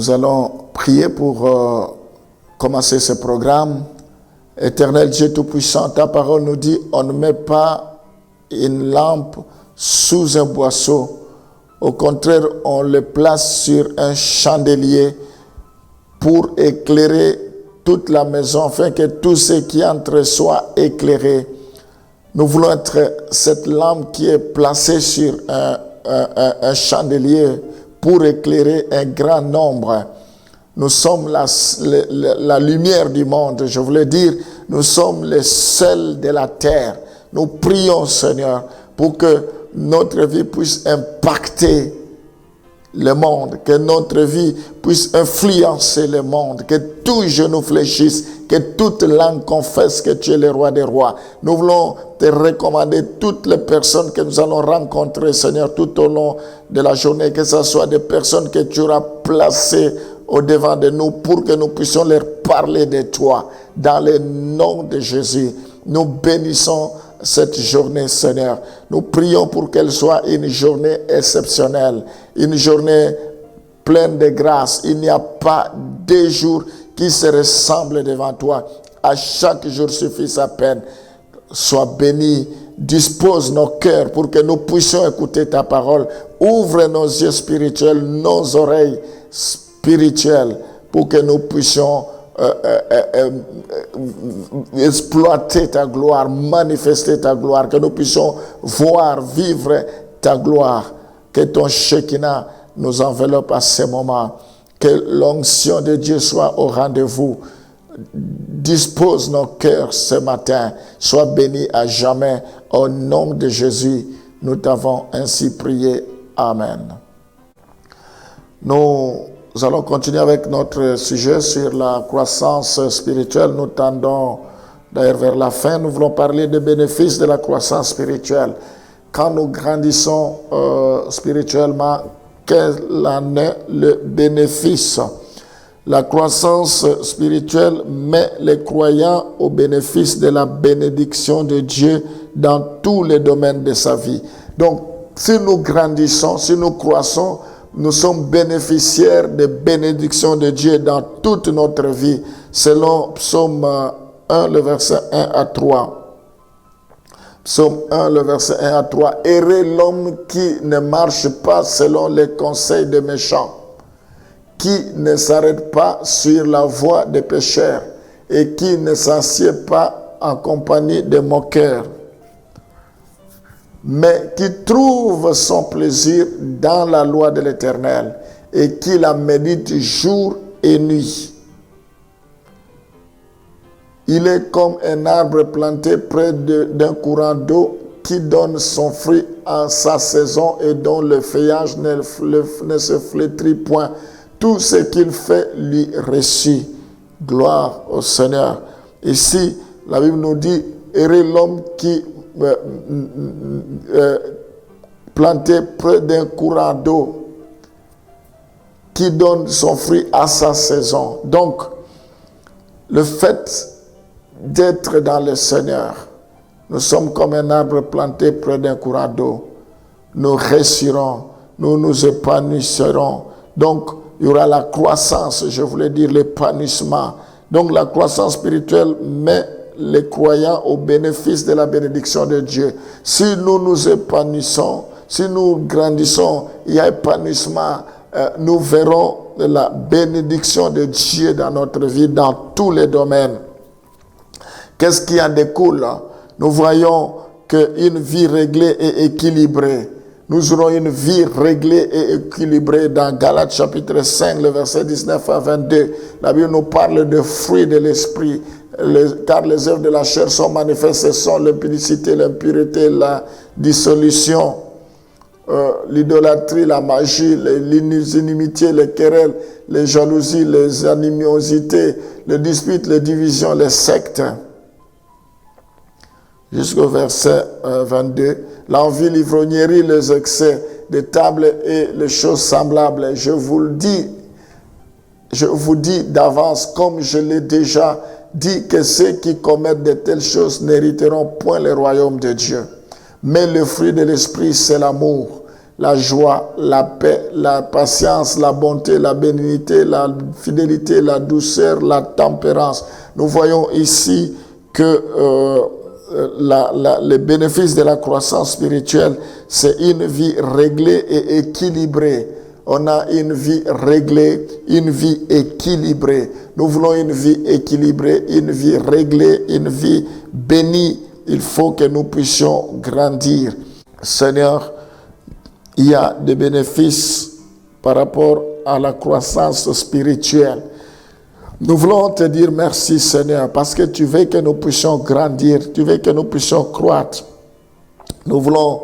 Nous allons prier pour commencer ce programme. Éternel Dieu Tout-Puissant, ta parole nous dit, on ne met pas une lampe sous un boisseau. Au contraire, on le place sur un chandelier pour éclairer toute la maison, afin que tout ce qui entre soit éclairé. Nous voulons être cette lampe qui est placée sur un chandelier pour éclairer un grand nombre. Nous sommes la lumière du monde. Je voulais dire, nous sommes les sels de la terre. Nous prions, Seigneur, pour que notre vie puisse impacter le monde, que notre vie puisse influencer le monde, que tout genou fléchisse, que toute langue confesse que tu es le roi des rois. Nous voulons te recommander toutes les personnes que nous allons rencontrer, Seigneur, tout au long de la journée, que ce soit des personnes que tu auras placées au-devant de nous pour que nous puissions leur parler de toi. Dans le nom de Jésus, nous bénissons cette journée, Seigneur. Nous prions pour qu'elle soit une journée exceptionnelle, une journée pleine de grâce. Il n'y a pas deux jours qui se ressemblent devant toi. À chaque jour suffit sa peine. Sois béni, dispose nos cœurs pour que nous puissions écouter ta parole. Ouvre nos yeux spirituels, nos oreilles spirituelles, pour que nous puissions exploiter ta gloire, manifester ta gloire, que nous puissions voir, vivre ta gloire, que ton Shekinah nous enveloppe à ce moment, que l'onction de Dieu soit au rendez-vous. Dispose nos cœurs ce matin, sois béni à jamais, au nom de Jésus, nous t'avons ainsi prié. Amen. Nous allons continuer avec notre sujet sur la croissance spirituelle. Nous tendons d'ailleurs vers la fin. Nous voulons parler des bénéfices de la croissance spirituelle. Quand nous grandissons spirituellement, quel en est le bénéfice? La croissance spirituelle met les croyants au bénéfice de la bénédiction de Dieu dans tous les domaines de sa vie. Donc, si nous grandissons, si nous croissons, nous sommes bénéficiaires des bénédictions de Dieu dans toute notre vie, selon Psaume 1, le verset 1 à 3. Psaume 1, le verset 1 à 3. « Heureux l'homme qui ne marche pas selon les conseils des méchants, qui ne s'arrête pas sur la voie des pécheurs et qui ne s'assied pas en compagnie des moqueurs, mais qui trouve son plaisir dans la loi de l'Éternel et qui la médite jour et nuit. Il est comme un arbre planté près d'un courant d'eau qui donne son fruit en sa saison et dont le feuillage ne se flétrit point. Tout ce qu'il fait lui réussit. Gloire au Seigneur. » Ici, la Bible nous dit, heureux l'homme qui planté près d'un courant d'eau qui donne son fruit à sa saison. Donc, le fait d'être dans le Seigneur, nous sommes comme un arbre planté près d'un courant d'eau. Nous réussirons, nous nous épanouirons. Donc, il y aura la croissance, je voulais dire l'épanouissement. Donc, la croissance spirituelle met les croyants au bénéfice de la bénédiction de Dieu. Si nous nous épanouissons, si nous grandissons, il y a épanouissement, nous verrons la bénédiction de Dieu dans notre vie, dans tous les domaines. Qu'est-ce qui en découle? Nous voyons qu'une vie réglée et équilibrée. Nous aurons une vie réglée et équilibrée dans Galates chapitre 5, le verset 19 à 22. La Bible nous parle de fruits de l'esprit. Car les œuvres de la chair sont manifestes, ce sont l'impudicité, l'impureté, la dissolution, l'idolâtrie, la magie, les inimitiés, les querelles, les jalousies, les animosités, les disputes, les divisions, les sectes. Jusqu'au verset 22. L'envie, l'ivrognerie, les excès des tables et les choses semblables. Je vous dis d'avance, comme je l'ai déjà dit, que ceux qui commettent de telles choses n'hériteront point le royaume de Dieu. Mais le fruit de l'esprit, c'est l'amour, la joie, la paix, la patience, la bonté, la bénignité, la fidélité, la douceur, la tempérance. Nous voyons ici que les bénéfices de la croissance spirituelle, c'est une vie réglée et équilibrée. On a une vie réglée, une vie équilibrée. Nous voulons une vie équilibrée, une vie réglée, une vie bénie. Il faut que nous puissions grandir. Seigneur, il y a des bénéfices par rapport à la croissance spirituelle. Nous voulons te dire merci, Seigneur, parce que tu veux que nous puissions grandir, tu veux que nous puissions croître. Nous voulons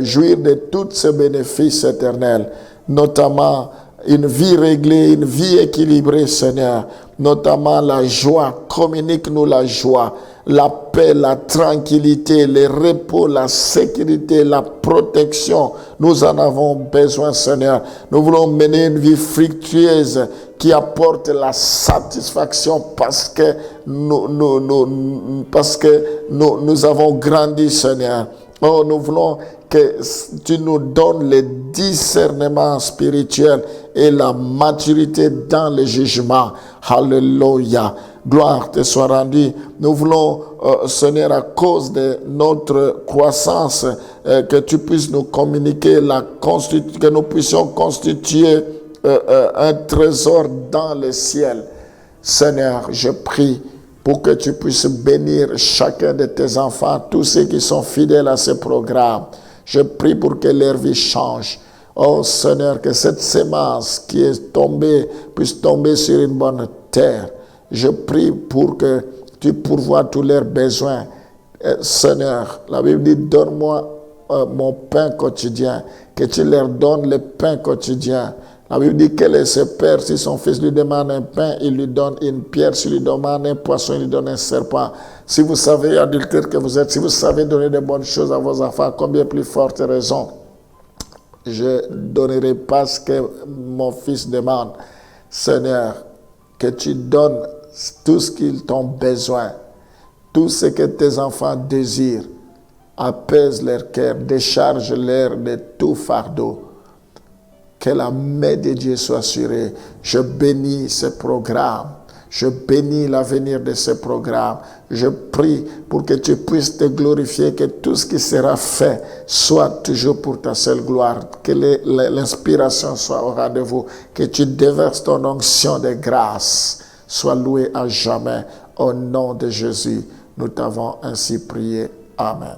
jouir de tous ces bénéfices éternels, notamment une vie réglée, une vie équilibrée, Seigneur, notamment la joie. Communique-nous la joie, la paix, la tranquillité, le repos, la sécurité, la protection. Nous en avons besoin, Seigneur. Nous voulons mener une vie fructueuse qui apporte la satisfaction parce que nous avons grandi, Seigneur. Oh, nous voulons que tu nous donnes le discernement spirituel et la maturité dans le jugement. Alléluia. Gloire te soit rendue. Nous voulons, Seigneur, à cause de notre croissance, que tu puisses nous communiquer, que nous puissions constituer un trésor dans le ciel. Seigneur, je prie pour que tu puisses bénir chacun de tes enfants, tous ceux qui sont fidèles à ce programme. Je prie pour que leur vie change. Oh Seigneur, que cette sémence qui est tombée puisse tomber sur une bonne terre. Je prie pour que tu pourvoies tous leurs besoins. Seigneur, la Bible dit, donne-moi mon pain quotidien, que tu leur donnes le pain quotidien. La Bible dit, quel est ce père? Si son fils lui demande un pain, il lui donne une pierre. S'il lui demande un poisson, il lui donne un serpent. Si vous savez, adultère que vous êtes, si vous savez donner de bonnes choses à vos enfants, combien plus forte raison je ne donnerai pas ce que mon fils demande. Seigneur, que tu donnes tout ce qu'ils ont besoin, tout ce que tes enfants désirent. Apaise leur cœur, décharge-leur de tout fardeau. Que la main de Dieu soit sur eux. Je bénis ce programme. Je bénis l'avenir de ce programme. Je prie pour que tu puisses te glorifier, que tout ce qui sera fait soit toujours pour ta seule gloire. Que l'inspiration soit au rendez-vous. Que tu déverses ton onction de grâce. Sois loué à jamais. Au nom de Jésus, nous t'avons ainsi prié. Amen.